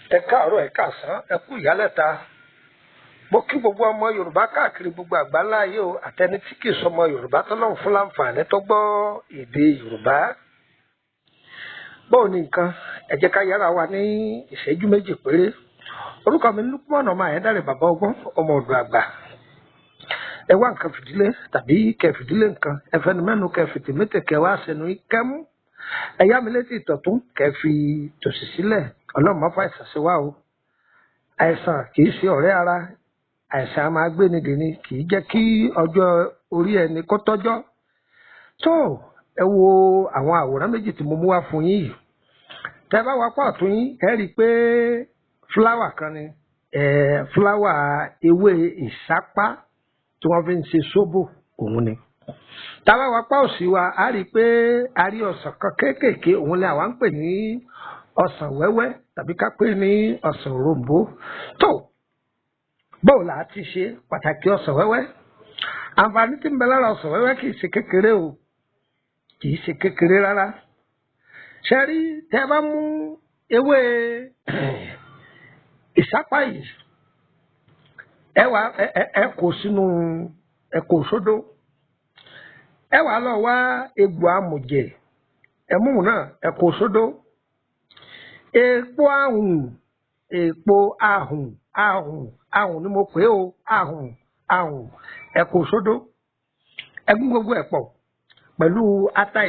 Ẹ káàárọ̀ ẹ káàsán ẹ kú ìyálẹ̀ta mo kí gbogbo ọmọ Yorùbá káàkiri gbogbo àgbáńlá ayé o àtẹni tí kì í sọmọ Yorùbá tọ́lọ́run fún láǹfààní tó gbọ́ èdè Yorùbá. Báwo ni nǹkan ẹ jẹ́ ká yára wa ní ìṣẹ́jú méjì péré. Orúkọ mi ní Lukman ọmọ Ayédáre bàbá ọgbọ́n ọmọ ọ̀dọ̀ àgbà. Ẹ wá nǹkan fìdílé tàbí kẹ fìdílé nǹkan ẹ fẹnu mẹ́nu kẹ fìtì mẹ́tẹ̀ kẹ wá sẹnu kẹ́mú. Ẹ yá mi létí ìtọ̀tún kẹ fi tòsì sílẹ̀. Ọlọ́run má fa àìsàn sí wa o. Àìsàn kì í ṣe ọ̀rẹ́ ara. Àìsàn a máa gbé ni dèni kì í jẹ́ kí ọjọ́ orí ẹni kó tọ́jọ́. Tó ẹ wo àwọn àwòrán méjì tí mo mú wá fún yín yìí. Tẹ́ bá wá pọ̀ tún yín ẹ rí i pé fúláwà kan ni fúláwà ewé ìsápá tí wọ́n fi ń ṣe sóbò òun ni. Tá bá wá pọ̀ sí wa a rí i pé a rí ọsàn kan kéékèèké òun ni àwa ń pè ní ọsàn wẹ́wẹ́ tàbí ká pè ní ọsàn òrombó. Tó báwo la ti ṣe pàtàkì ọsàn wẹ́wẹ́? Àǹfààní tí ń bẹ lára ọsàn wẹ́wẹ́ kì í ṣe kékeré o, kì í ṣe kékeré rárá. Ṣé rí tẹ́ bá mú ewé ìsápá yìí ẹ kó sínú ẹ kó sódó, ẹ wá lọ wá egbò amùjẹ ẹmú náà ẹ kó sódó, èèpo ahùn ni mo pè ó ahùn ẹ kó sódó, ẹ gún gbogbo ẹ̀ pọ̀ pẹ̀lú ata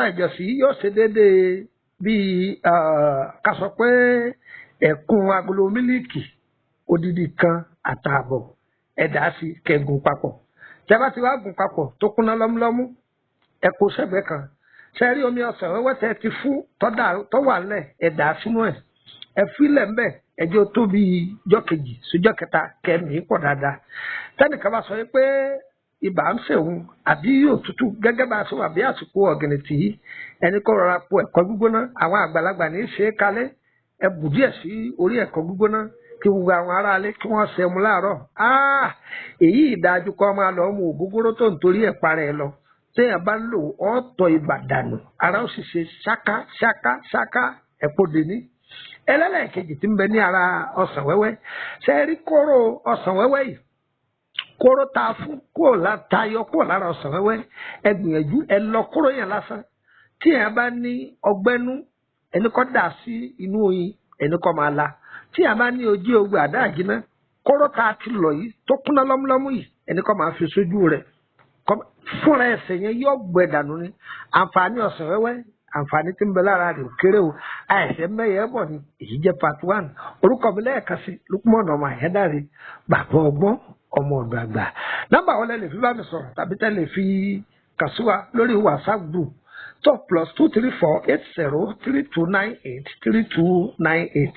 ìjọsìn yóò ṣe déédéé bíi ká sọ pé ẹ̀kún agolo mílíìkì odidi kan àtààbọ̀ ẹ dà á sí kẹgùn papọ̀. Tẹ́ bá ti wá gùn papọ̀ tó kúnná lọ́múlọ́mú ẹ kó sẹ́gbẹ̀ẹ́ kan. Ṣé rí omi ọsàn wẹ́wẹ́ tẹ́ ti fún tó wà nílẹ̀ ẹ dà á sínú ẹ̀ ẹ fílẹ̀ ńbẹ̀ ẹjọ́ tó bí ijọ́ kejì síjọ́ kẹta kẹ́mi pọ̀ dáadáa. Tẹ́nìkan bá sọ pé ibà ń ṣèwọ̀n àbí òtútù gẹ́gẹ́ bá a ṣe wà bí àsìkò ọ̀gìnìtì yìí ẹni kó rọra po ẹ̀kọ́ gbígbóná àwọn àgbàlagbà ní í ṣe é kalẹ̀ ẹ bù díẹ̀ sí orí ẹ̀kọ́ gbígbóná kí gbogbo àwọn aráalé kí wọ́n ṣe mu láàárọ̀. Èyí ìdájú kọ́ máa lọ mú ògógóró tó ń torí ẹ̀ parẹ́ lọ téèyàn bá ń lò ọ́ tọ́ ibà dànù ara ó sì ṣe ṣáká ẹ̀pọ̀ dèní. Ẹlẹ́lẹ́kejì tí ń bẹ ní ara ọsàn wẹ́wẹ́ ṣe rí kóró ọsàn wẹ́wẹ́ yìí kóró ta fún tayọ kúrò lára ọsàn wẹ́wẹ́ ẹ gbìyànjú ẹ lọ kóró yẹn lásán. Tí èèyàn bá ní ọgbẹ́nú ẹni kọ́ dà sí inú oyin ẹni kọ́ máa la. Tí a bá ní ojú ogun àdá àjínà kóró ta ti lọ yìí tó kúnná lọ́múlọ́mú yìí ẹni kọ́ máa fi sójú rẹ̀ fúnra ẹsẹ̀ yẹn yóò gbẹ dànù ni. Àǹfààní ọsàn wẹ́wẹ́ àǹfààní tí ń bẹ lára rẹ̀ kéré o àìsẹ̀ mẹ́yẹ bọ̀ ni èyí jẹ́ part 1. Orúkọ mi lẹ́ẹ̀kan sí Lukman ọmọ Ayédáre bàbá ọgbọ́n ọmọ ọ̀dọ̀ àgbà. Nọ́mbà wọlé lè fi bá mi sọ̀rọ̀ tàbí tẹ́ lè fi kàn sí wa lórí WhatsApp group tó +234803298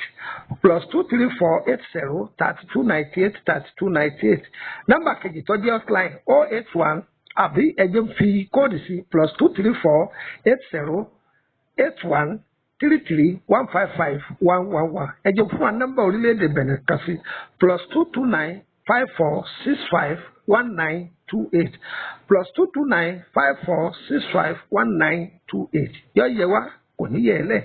+234803298 nọ́mbà kejì tó jẹ́ hotline 081 àbí ẹjẹ ń fi kóòdù sí +234808133155111 ẹjẹ fún wa nọ́mbà orílẹ̀-èdè Benin kan sí +22954651928 +22954651928 yọ yẹ wá kò ní yẹ ẹ lẹ.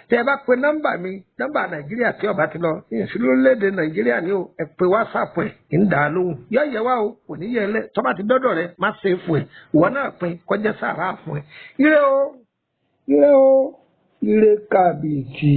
Tẹ́ ẹ bá pe nọ́mbà mi nọ́mbà Nàìjíríà tí ọba ti lọ ìyẹnsí lórílẹ̀-èdè Nàìjíríà ni o ẹ pe WhatsApp ẹ ń dà á lóhùn yọ yẹ wá o kò ní yẹ ẹ lẹ tọ́ba ti dọ́dọ̀ rẹ má ṣe é fún ẹ ìwọ náà pin kọjá sàrà fún ẹ. Ire o ire kàbìtì.